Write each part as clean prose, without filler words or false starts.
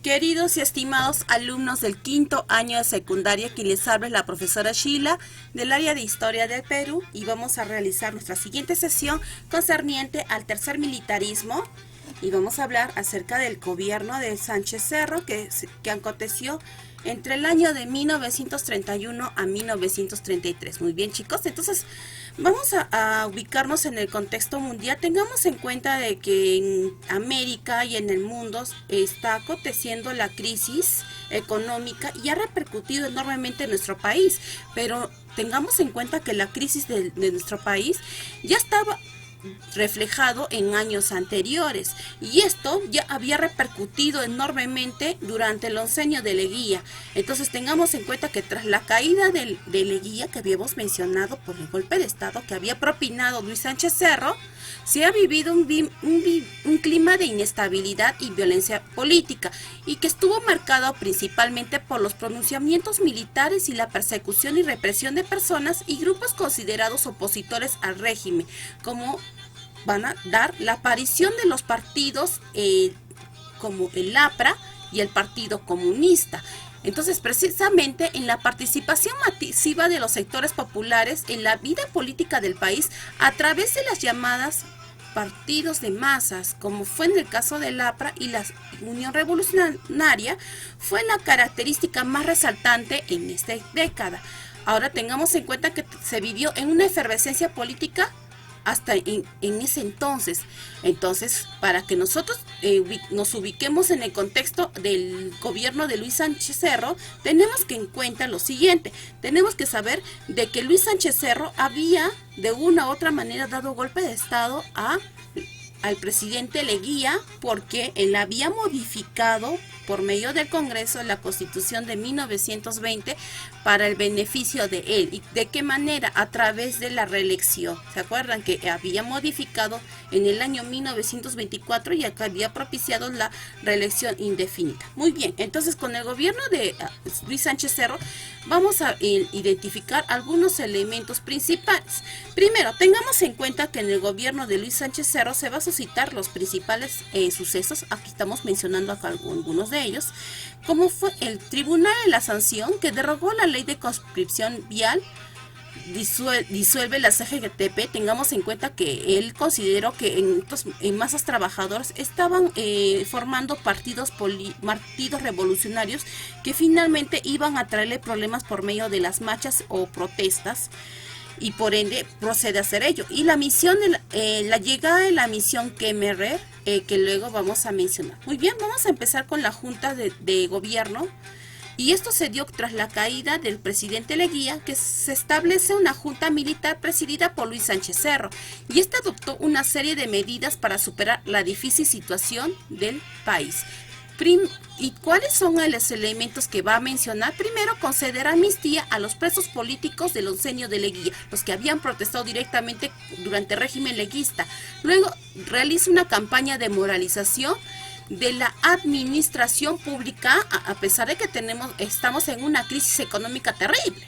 Queridos y estimados alumnos del quinto año de secundaria, quien les habla es la profesora Sheila del área de Historia del Perú y vamos a realizar nuestra siguiente sesión concerniente al tercer militarismo y vamos a hablar acerca del gobierno de Sánchez Cerro que aconteció entre el año de 1931 a 1933. Muy bien, chicos, entonces vamos a ubicarnos en el contexto mundial. Tengamos en cuenta de que en América y en el mundo está aconteciendo la crisis económica y ha repercutido enormemente en nuestro país, pero tengamos en cuenta que la crisis de nuestro país ya estaba reflejado en años anteriores y esto ya había repercutido enormemente durante el oncenio de Leguía. Entonces tengamos en cuenta que tras la caída de Leguía, que habíamos mencionado por el golpe de estado que había propinado Luis Sánchez Cerro, se ha vivido un clima de inestabilidad y violencia política y que estuvo marcado principalmente por los pronunciamientos militares y la persecución y represión de personas y grupos considerados opositores al régimen, como van a dar la aparición de los partidos como el APRA y el Partido Comunista. Entonces, precisamente en la participación masiva de los sectores populares en la vida política del país a través de las llamadas partidos de masas, como fue en el caso del APRA y la Unión Revolucionaria, fue la característica más resaltante en esta década. Ahora tengamos en cuenta que se vivió en una efervescencia política hasta en ese entonces. Entonces, para que nosotros nos ubiquemos en el contexto del gobierno de Luis Sánchez Cerro, tenemos que en cuenta lo siguiente. Tenemos que saber de que Luis Sánchez Cerro había de una u otra manera dado golpe de estado al presidente Leguía porque él había modificado por medio del Congreso la Constitución de 1920 para el beneficio de él. ¿Y de qué manera? A través de la reelección. ¿Se acuerdan que había modificado en el año 1924 y acá había propiciado la reelección indefinida? Muy bien, entonces con el gobierno de Luis Sánchez Cerro vamos a identificar algunos elementos principales. Primero, tengamos en cuenta que en el gobierno de Luis Sánchez Cerro se va a suscitar los principales sucesos. Aquí estamos mencionando acá algunos de ellos, como fue el Tribunal de la Sanción que derogó la ley de conscripción vial, disuelve la CGTP. Tengamos en cuenta que él consideró que en masas trabajadoras estaban formando partidos revolucionarios que finalmente iban a traerle problemas por medio de las marchas o protestas y por ende procede a hacer ello. Y la misión, la llegada de la misión Kemmerer, que luego vamos a mencionar. Muy bien, vamos a empezar con la Junta de Gobierno. Y esto se dio tras la caída del presidente Leguía, que se establece una junta militar presidida por Luis Sánchez Cerro. Y esta adoptó una serie de medidas para superar la difícil situación del país. ¿Y cuáles son los elementos que va a mencionar? Primero, conceder amnistía a los presos políticos del oncenio de Leguía, los que habían protestado directamente durante el régimen leguista. Luego, realiza una campaña de moralización de la administración pública, a pesar de que estamos en una crisis económica terrible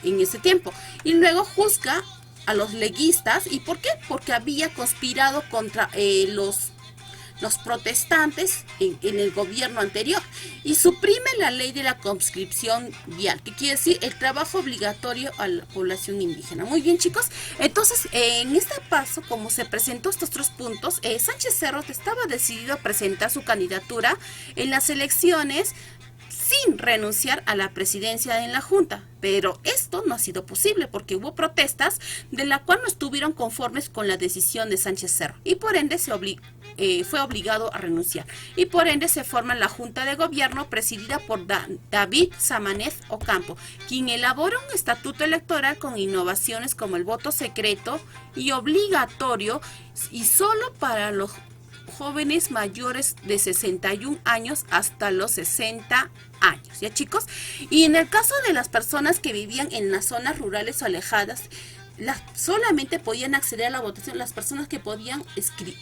en ese tiempo. Y luego juzga a los leguistas. ¿Y por qué? Porque había conspirado contra los protestantes en el gobierno anterior y suprime la ley de la conscripción vial, que quiere decir el trabajo obligatorio a la población indígena. Muy bien, chicos, entonces en este paso, como se presentó estos tres puntos, Sánchez Cerro estaba decidido a presentar su candidatura en las elecciones sin renunciar a la presidencia en la Junta, pero esto no ha sido posible porque hubo protestas de la cual no estuvieron conformes con la decisión de Sánchez Cerro y por ende fue obligado a renunciar y por ende se forma la Junta de Gobierno presidida por David Samanez Ocampo, quien elabora un estatuto electoral con innovaciones como el voto secreto y obligatorio y solo para los jóvenes mayores de 61 años hasta los 60 años, ¿ya, chicos? Y en el caso de las personas que vivían en las zonas rurales o alejadas, solamente podían acceder a la votación las personas que podían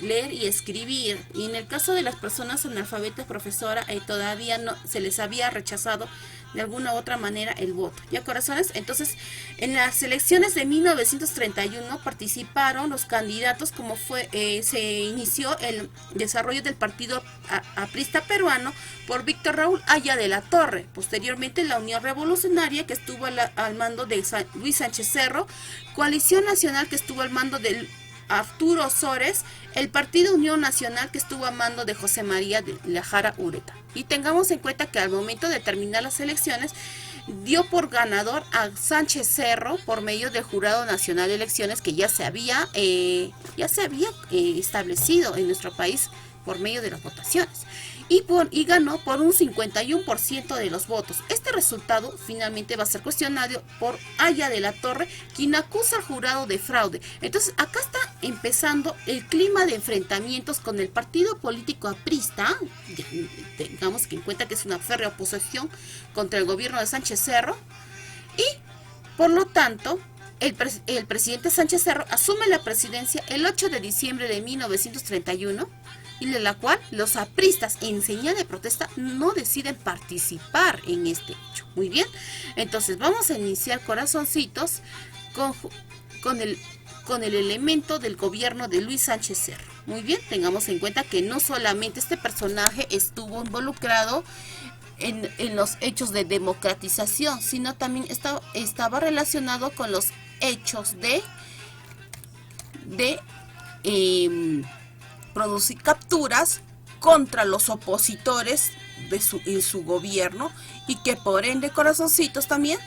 leer y escribir. Y en el caso de las personas analfabetas, profesora, todavía no se les había rechazado de alguna u otra manera el voto. ¿Ya, corazones? Entonces, en las elecciones de 1931 participaron los candidatos, como se inició el desarrollo del partido aprista peruano por Víctor Raúl Haya de la Torre. Posteriormente, la Unión Revolucionaria, que estuvo al mando de Luis Sánchez Cerro, Coalición Nacional, que estuvo al mando de Arturo Osores, el Partido Unión Nacional, que estuvo a mando de José María de la Jara Ureta. Y tengamos en cuenta que al momento de terminar las elecciones, dio por ganador a Sánchez Cerro por medio del Jurado Nacional de Elecciones, que ya se había establecido en nuestro país por medio de las votaciones. Y ganó por un 51% de los votos. Este resultado finalmente va a ser cuestionado por Haya de la Torre, quien acusa al jurado de fraude. Entonces, acá está empezando el clima de enfrentamientos con el partido político aprista. Tengamos en cuenta que es una férrea oposición contra el gobierno de Sánchez Cerro. Y, por lo tanto, el presidente Sánchez Cerro asume la presidencia el 8 de diciembre de 1931, y de la cual los apristas, en señal de protesta, no deciden participar en este hecho. Muy bien, entonces vamos a iniciar, corazoncitos, con el elemento del gobierno de Luis Sánchez Cerro. Muy bien, tengamos en cuenta que no solamente este personaje estuvo involucrado en los hechos de democratización, sino también estaba relacionado con los hechos de producir capturas contra los opositores en su gobierno, y que por ende, corazoncitos, también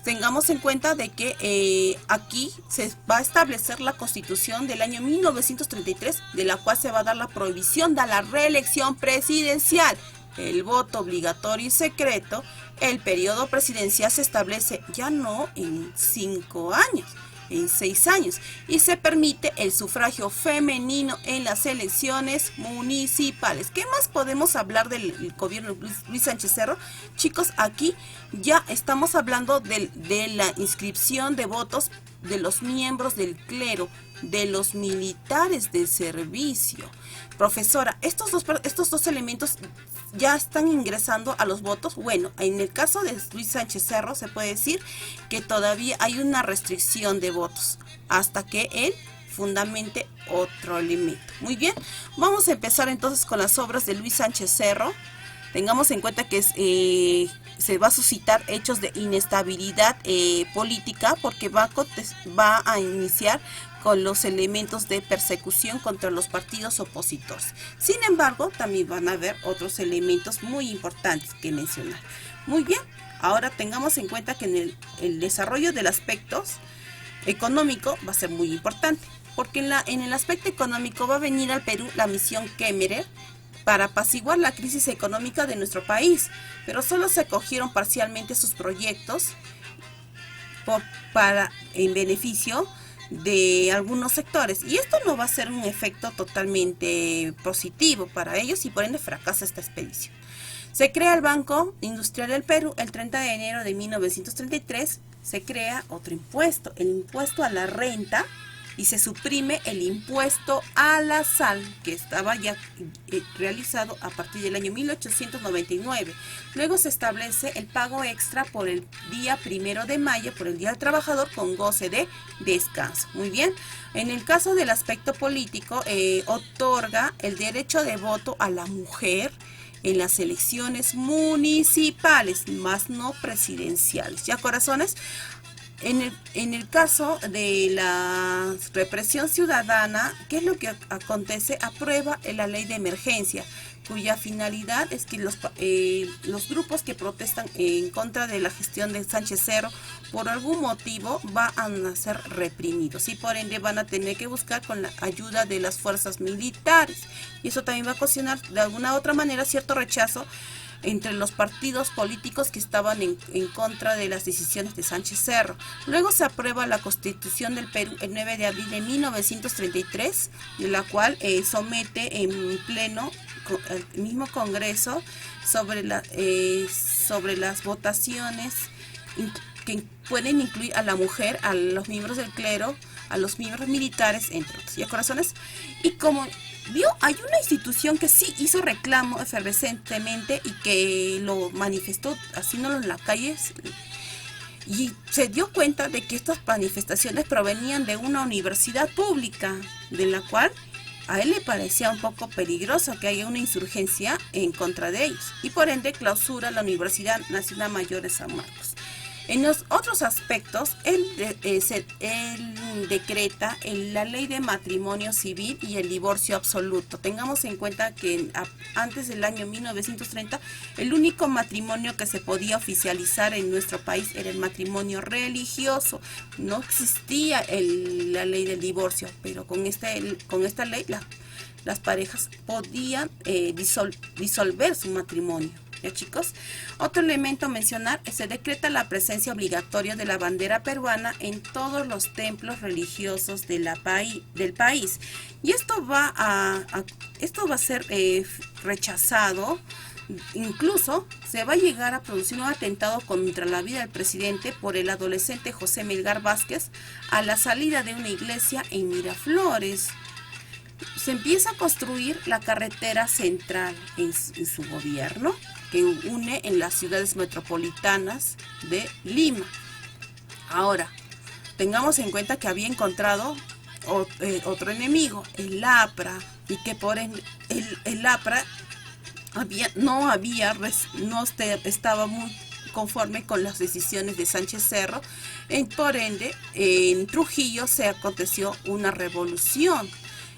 tengamos en cuenta de que aquí se va a establecer la Constitución del año 1933, de la cual se va a dar la prohibición de la reelección presidencial, el voto obligatorio y secreto. El periodo presidencial se establece ya no en 5 años, en 6 años, y se permite el sufragio femenino en las elecciones municipales. ¿Qué más podemos hablar del gobierno de Luis Sánchez Cerro? Chicos, aquí ya estamos hablando de la inscripción de votos de los miembros del clero, de los militares de servicio. Profesora, estos dos elementos ya están ingresando a los votos. Bueno, en el caso de Luis Sánchez Cerro se puede decir que todavía hay una restricción de votos hasta que él fundamente otro elemento. Muy bien, vamos a empezar entonces con las obras de Luis Sánchez Cerro. Tengamos en cuenta que se va a suscitar hechos de inestabilidad política, porque va a iniciar con los elementos de persecución contra los partidos opositores. Sin embargo, también van a haber otros elementos muy importantes que mencionar. Muy bien, ahora tengamos en cuenta que en el desarrollo del aspecto económico va a ser muy importante, porque en el aspecto económico va a venir al Perú la misión Kemmerer para apaciguar la crisis económica de nuestro país, pero solo se acogieron parcialmente sus proyectos en beneficio de algunos sectores, y esto no va a ser un efecto totalmente positivo para ellos, y por ende fracasa esta expedición. Se crea el Banco Industrial del Perú el 30 de enero de 1933, se crea otro impuesto, el impuesto a la renta, y se suprime el impuesto a la sal, que estaba ya realizado a partir del año 1899. Luego se establece el pago extra por el día 1 de mayo, por el Día del Trabajador, con goce de descanso. Muy bien, en el caso del aspecto político, otorga el derecho de voto a la mujer en las elecciones municipales, más no presidenciales. ¿Ya, corazones? En el caso de la represión ciudadana, ¿qué es lo que acontece? Aprueba la ley de emergencia, cuya finalidad es que los grupos que protestan en contra de la gestión de Sánchez Cerro por algún motivo van a ser reprimidos, y por ende van a tener que buscar con la ayuda de las fuerzas militares, y eso también va a ocasionar de alguna u otra manera cierto rechazo entre los partidos políticos que estaban en contra de las decisiones de Sánchez Cerro. Luego se aprueba la Constitución del Perú el 9 de abril de 1933, de la cual somete en pleno el mismo Congreso sobre las votaciones que pueden incluir a la mujer, a los miembros del clero, a los miembros militares, entre otros. ¿Ya, corazones? Y como hay una institución que sí hizo reclamo efervescentemente y que lo manifestó haciéndolo en las calles, y se dio cuenta de que estas manifestaciones provenían de una universidad pública, de la cual a él le parecía un poco peligroso que haya una insurgencia en contra de ellos, y por ende clausura la Universidad Nacional Mayor de San Marcos. En los otros aspectos, él decreta la ley de matrimonio civil y el divorcio absoluto. Tengamos en cuenta que antes del año 1930, el único matrimonio que se podía oficializar en nuestro país era el matrimonio religioso. No existía la ley del divorcio, pero con esta ley las parejas podían disolver su matrimonio. ¿Ya, chicos? Otro elemento a mencionar, se decreta la presencia obligatoria de la bandera peruana en todos los templos religiosos del país. Y esto va a ser rechazado. Incluso se va a llegar a producir un atentado contra la vida del presidente por el adolescente José Melgar Vázquez a la salida de una iglesia en Miraflores. Se empieza a construir la carretera central en su gobierno, que une en las ciudades metropolitanas de Lima. Ahora, tengamos en cuenta que había encontrado otro enemigo, el APRA, y que por el APRA estaba muy conforme con las decisiones de Sánchez Cerro. Por ende, en Trujillo se aconteció una revolución,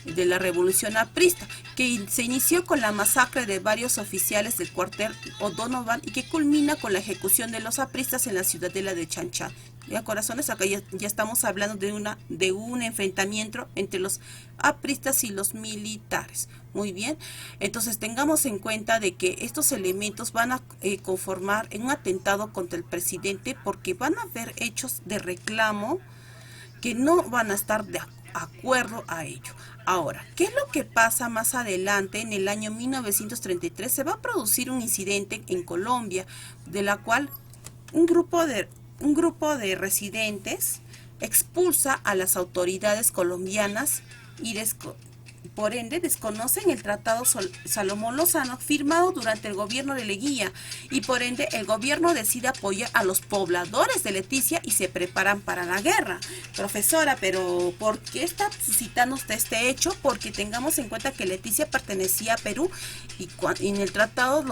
de la revolución aprista, que se inició con la masacre de varios oficiales del cuartel O'Donovan y que culmina con la ejecución de los apristas en la ciudadela de Chanchán. Ya, corazones, acá ya estamos hablando de un enfrentamiento entre los apristas y los militares. Muy bien, entonces tengamos en cuenta de que estos elementos van a conformar en un atentado contra el presidente, porque van a haber hechos de reclamo que no van a estar de acuerdo a ello. Ahora, ¿qué es lo que pasa más adelante? En el año 1933 se va a producir un incidente en Colombia, de la cual un grupo de residentes expulsa a las autoridades colombianas y por ende desconocen el Tratado Salomón Lozano firmado durante el gobierno de Leguía, y por ende el gobierno decide apoyar a los pobladores de Leticia y se preparan para la guerra. Profesora, pero ¿por qué está citando usted este hecho? Porque tengamos en cuenta que Leticia pertenecía a Perú, y en el Tratado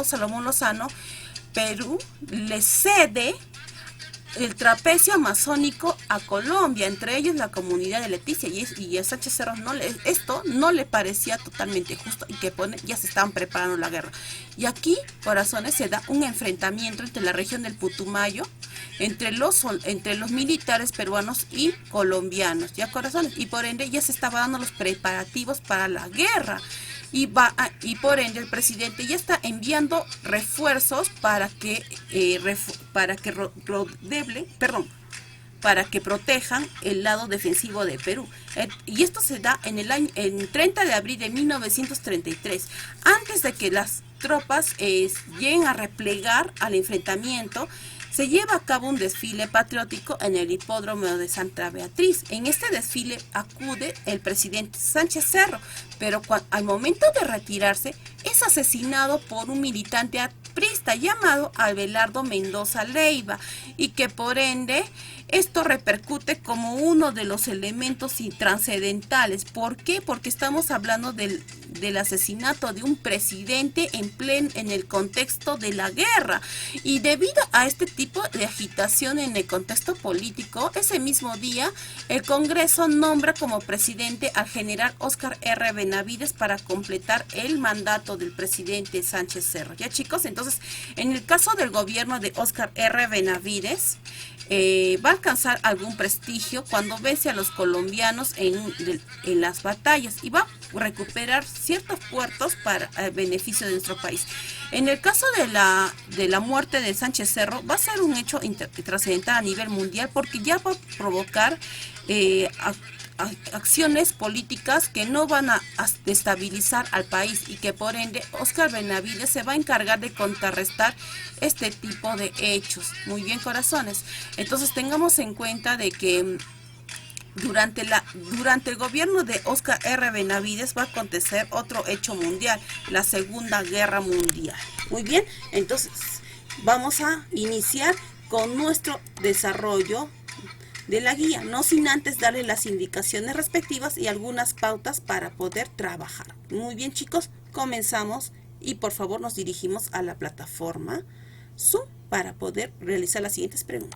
Salomón Lozano, Perú le cede el trapecio amazónico a Colombia, entre ellos la comunidad de Leticia, y a Sánchez Cerro esto no le parecía totalmente justo, y que ya se estaban preparando la guerra. Y aquí, corazones, se da un enfrentamiento entre la región del Putumayo, entre los militares peruanos y colombianos, ya, corazones, y por ende ya se estaban dando los preparativos para la guerra. Y por ende el presidente ya está enviando refuerzos para que protejan el lado defensivo de Perú. Y esto se da en 30 de abril de 1933, antes de que las tropas lleguen a replegar al enfrentamiento. Se lleva a cabo un desfile patriótico en el hipódromo de Santa Beatriz. En este desfile acude el presidente Sánchez Cerro, pero al momento de retirarse es asesinado por un militante aprista llamado Abelardo Mendoza Leiva, y que por ende esto repercute como uno de los elementos trascendentales. ¿Por qué? Porque estamos hablando del asesinato de un presidente en el contexto de la guerra, y debido a este tipo de agitación en el contexto político, ese mismo día el Congreso nombra como presidente al general Óscar R. Benavides para completar el mandato del presidente Sánchez Cerro. Ya, chicos, entonces en el caso del gobierno de Óscar R. Benavides, va a alcanzar algún prestigio cuando vence a los colombianos en las batallas, y va a recuperar ciertos puertos para el beneficio de nuestro país. En el caso de la muerte de Sánchez Cerro, va a ser un hecho trascendental a nivel mundial, porque ya va a provocar acciones políticas que no van a destabilizar al país, y que por ende Óscar Benavides se va a encargar de contrarrestar este tipo de hechos. Muy bien, corazones, entonces tengamos en cuenta de que Durante el gobierno de Óscar R. Benavides va a acontecer otro hecho mundial, la Segunda Guerra Mundial. Muy bien, entonces vamos a iniciar con nuestro desarrollo de la guía, no sin antes darle las indicaciones respectivas y algunas pautas para poder trabajar. Muy bien, chicos, comenzamos y por favor nos dirigimos a la plataforma Zoom para poder realizar las siguientes preguntas.